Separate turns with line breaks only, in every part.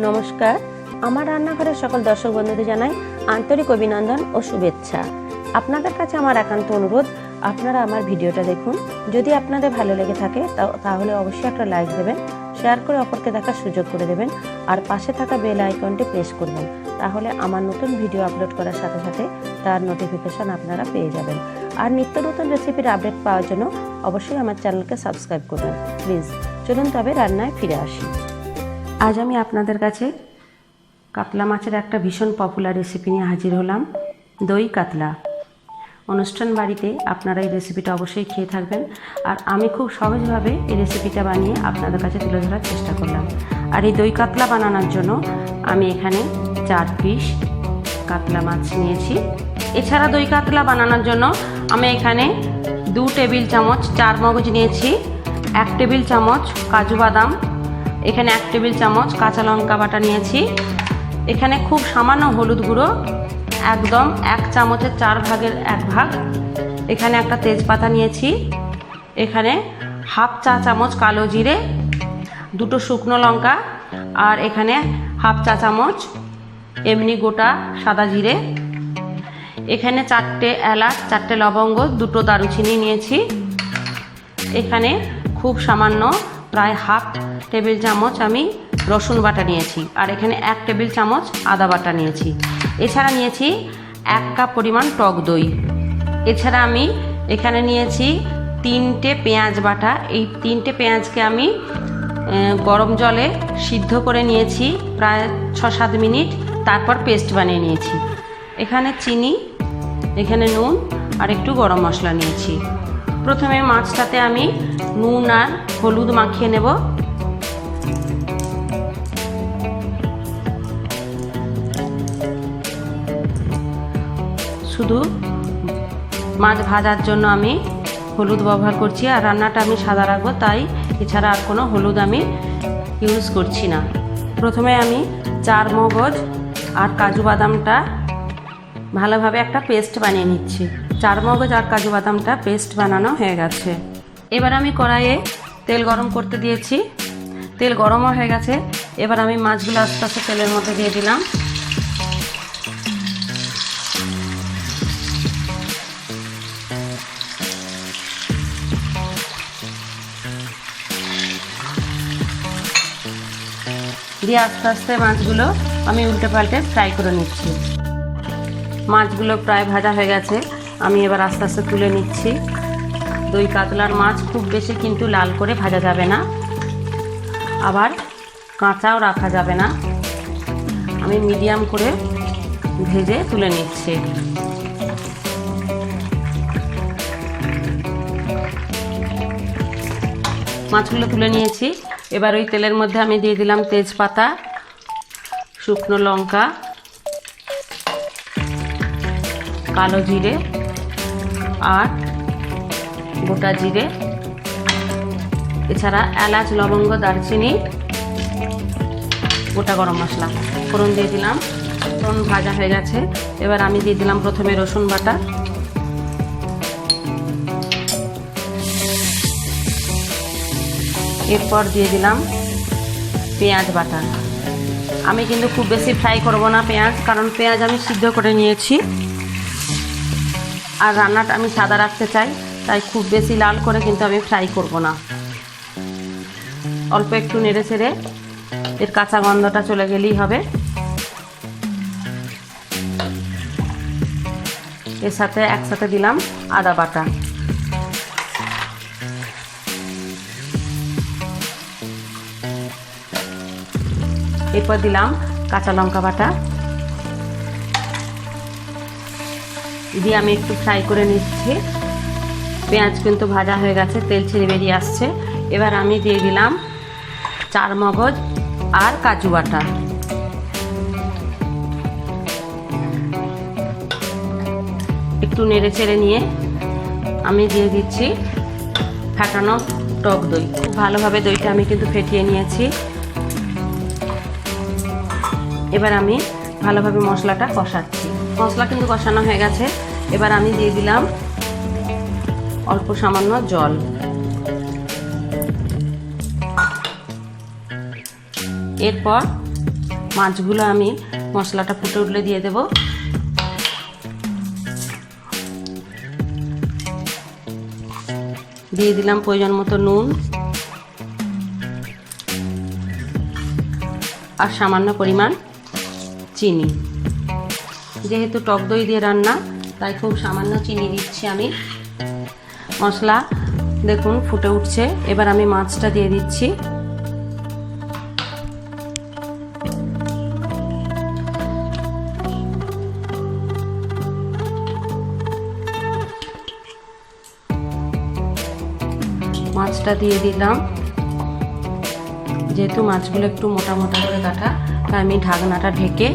নমস্কার, আমার রান্নাঘরের সকল দর্শক বন্ধুদের জানাই আন্তরিক অভিনন্দন ও শুভেচ্ছা। আপনাদের কাছে আমার একান্ত অনুরোধ, আপনারা আমার ভিডিওটা দেখুন। যদি আপনাদের ভালো লেগে থাকে তাহলে অবশ্যই একটা লাইক দেবেন, শেয়ার করে অপরকে দেখার সুযোগ করে দেবেন, আর পাশে থাকা বেল আইকনটি প্রেস করবেন। তাহলে আমার নতুন ভিডিও আপলোড করার সাথে সাথে তার নোটিফিকেশন আপনারা পেয়ে যাবেন। আর নিত্য নতুন রেসিপির আপডেট পাওয়ার জন্য অবশ্যই আমার চ্যানেলকে সাবস্ক্রাইব করবেন প্লিজ। চলুন তবে রান্নায় ফিরে আসি। আজ আমি আপনাদের কাছে কাতলা মাছের একটা ভীষণ পপুলার রেসিপি নিয়ে হাজির হলাম, দই কাতলা। অনুষ্ঠান বাড়িতে আপনারা এই রেসিপিটা অবশ্যই খেয়ে থাকবেন, আর আমি খুব সহজভাবে এই রেসিপিটা বানিয়ে আপনাদের কাছে তুলে ধরার চেষ্টা করলাম। আর এই দই কাতলা বানানোর জন্য আমি এখানে 4 পিস কাতলা মাছ নিয়েছি। এছাড়া দই কাতলা বানানোর জন্য আমি এখানে 2 টেবিল চামচ চার মগজ নিয়েছি, 1 টেবিল চামচ কাজু বাদাম, এখানে 1 টেবিল চামচ কাঁচা লঙ্কা বাটা নিয়েছি, এখানে খুব সামান্য হলুদ গুঁড়ো, একদম 1 চামচের 4 ভাগের 1 ভাগ, এখানে একটা তেজপাতা নিয়েছি, এখানে হাফ চা চামচ কালো জিরে, 2টো শুকনো লঙ্কা, আর এখানে হাফ চা চামচ এমনি গোটা সাদা জিরে, এখানে 4টে এলাচ, 4টে লবঙ্গ, 2টো দারুচিনি নিয়েছি, এখানে খুব সামান্য প্রায় হাফ টেবিল চামচ আমি রসুন বাটা নিয়েছি, আর এখানে 1 টেবিল চামচ আদা বাটা নিয়েছি। এছাড়া নিয়েছি 1 কাপ পরিমাণ টক দই। এছাড়া আমি এখানে নিয়েছি 3টে পেঁয়াজ বাটা। এই 3টে পেঁয়াজকে আমি গরম জলে সিদ্ধ করে নিয়েছি প্রায় 6-7 মিনিট, তারপর পেস্ট বানিয়ে নিয়েছি। এখানে চিনি, এখানে নুন আর একটু গরম মশলা নিয়েছি। প্রথমে মাছটাতে আমি নুন আর হলুদ মাখিয়ে নেব। শুধু মাছ ভাজার জন্য আমি হলুদ ব্যবহার করছি, আর রান্নাটা আমি সাদা রাখবো, তাই এছাড়া আর কোনো হলুদ আমি ইউজ করছি না। প্রথমে আমি 4 মগজ আর কাজু বাদামটা ভালোভাবে একটা পেস্ট বানিয়ে নিচ্ছি। 4 মগজ আর কাজু বাদামটা পেস্ট বানানো হয়ে গেছে। এবার আমি কড়াইয়ে তেল গরম করতে দিয়েছি, তেল গরমও হয়ে গেছে। এবার আমি মাছগুলো আস্তে আস্তে তেলের মধ্যে দিয়ে দিলাম। দিয়ে আস্তে আস্তে মাছগুলো আমি উল্টে পাল্টে ফ্রাই করে নিচ্ছি। মাছগুলো প্রায় ভাজা হয়ে গেছে, আমি এবার আস্তে আস্তে তুলে নিচ্ছি। দই কাতলার মাছ খুব বেশি কিন্তু লাল করে ভাজা যাবে না, আবার কাঁচাও রাখা যাবে না। আমি মিডিয়াম করে ভেজে তুলে নিচ্ছি। মাছগুলো তুলে নিয়েছি। এবার ওই তেলের মধ্যে আমি দিয়ে দিলাম তেজপাতা, শুকনো লঙ্কা, কালো জিরে আর গোটা জিরে, এছাড়া এলাচ, লবঙ্গ, দারচিনি, গোটা গরম মশলা ফোড়ন দিয়ে দিলাম। ফোড়ন ভাজা হয়ে গেছে। এবার আমি দিয়ে দিলাম প্রথমে রসুন বাটা, এরপর দিয়ে দিলাম পেঁয়াজ বাটা। আমি কিন্তু খুব বেশি ফ্রাই করব না পেঁয়াজ, কারণ পেঁয়াজ আমি সিদ্ধ করে নিয়েছি, আর রান্নাটা আমি সাদা রাখতে চাই, তাই খুব বেশি লাল করে কিন্তু আমি ফ্রাই করব না। অল্প একটু নেড়ে চেড়ে এর কাঁচা গন্ধটা চলে গেলেই হবে। এর সাথে একসাথে দিলাম আদা বাটা, এরপর দিলাম কাঁচা লঙ্কা বাটা, দিয়ে আমি একটু ফ্রাই করে নিচ্ছি। পেঁয়াজ কিন্তু ভাজা হয়ে গেছে, তেল ছেড়ে বেরিয়ে আসছে। এবার আমি দিয়ে দিলাম 4 মগজ আর কাজু বাটা, একটু নেড়ে চেড়ে নিয়ে আমি দিয়ে দিচ্ছি ফেটানো টক দই। খুব ভালোভাবে দইটা আমি কিন্তু ফেটিয়ে নিয়েছি। এবার আমি ভালোভাবে মশলাটা কষাচ্ছি। মশলা কিন্তু কষানো হয়ে গেছে। এবার আমি দিয়ে দিলাম অল্প সামান্য জল। এরপর মাছগুলো আমি মশলাটা ফুটে উঠলে দিয়ে দেব। দিয়ে দিলাম প্রয়োজন মতো নুন আর সামান্য পরিমাণ চিনি। যেহেতু টক দই দিয়ে রান্না তাই খুব সামান্য চিনি দিচ্ছি আমি। মশলা দেখুন ফুটে উঠছে, এবার আমি মাছটা দিয়ে দিচ্ছি। মাছটা দিয়ে দিলাম। যেহেতু মাছগুলো একটু মোটা মোটা করে কাটা তাই আমি ঢাকনাটা ঢেকে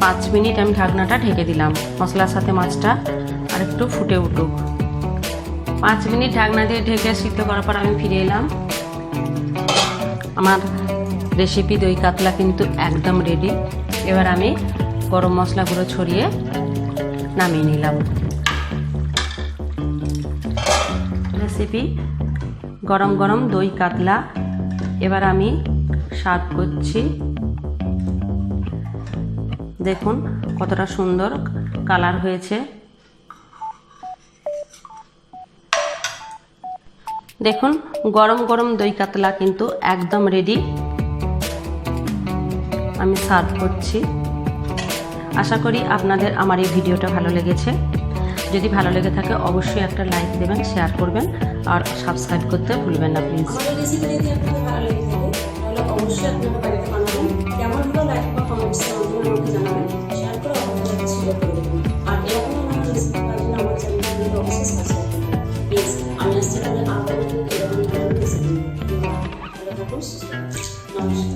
5 মিনিট আমি ঢাকনাটা ঢেকে দিলাম। মশলার সাথে মাছটা আর একটু ফুটে উঠুক। 5 মিনিট ঢাকনা দিয়ে ঢেকে সিদ্ধ করার পর আমি ফিরে এলাম। আমার রেসিপি দই কাতলা কিন্তু একদম রেডি। এবার আমি গরম মশলা গুঁড়ো ছড়িয়ে নামিয়ে নিলাম। রেসিপি গরম গরম দই কাতলা এবার আমি সার্ভ করছি। দেখুন কতটা সুন্দর কালার হয়েছে। দেখুন গরম গরম দই কাতলা কিন্তু একদম রেডি। আমি সার্ভ করছি। আশা করি আপনাদের আমার এই ভিডিওটা ভালো লেগেছে। যদি ভালো লেগে থাকে অবশ্যই একটা লাইক দেবেন, শেয়ার করবেন আর সাবস্ক্রাইব করতে ভুলবেন না প্লিজ।
আমাদের রেসিপি যদি আপনাদের ভালো লেগে থাকে তাহলে অবশ্যই আপনারা বাড়িতে বানাবেন। কেমন হলো লাইক বা কমেন্টসের মাধ্যমে আমাকে জানাবেন, শেয়ার করে অবশ্যই শেয়ার করে দেবেন। আর এরকম আমার রেসিপি পাওয়ার জন্য আমার চ্যানেলটি অবশ্যই সাবস্ক্রাইব করবেন প্লিজ। আমি আসছি তাহলে আবার নতুন রেসিপি। ভালো থাকুন, সুস্থ থাকুন। নমস্কার।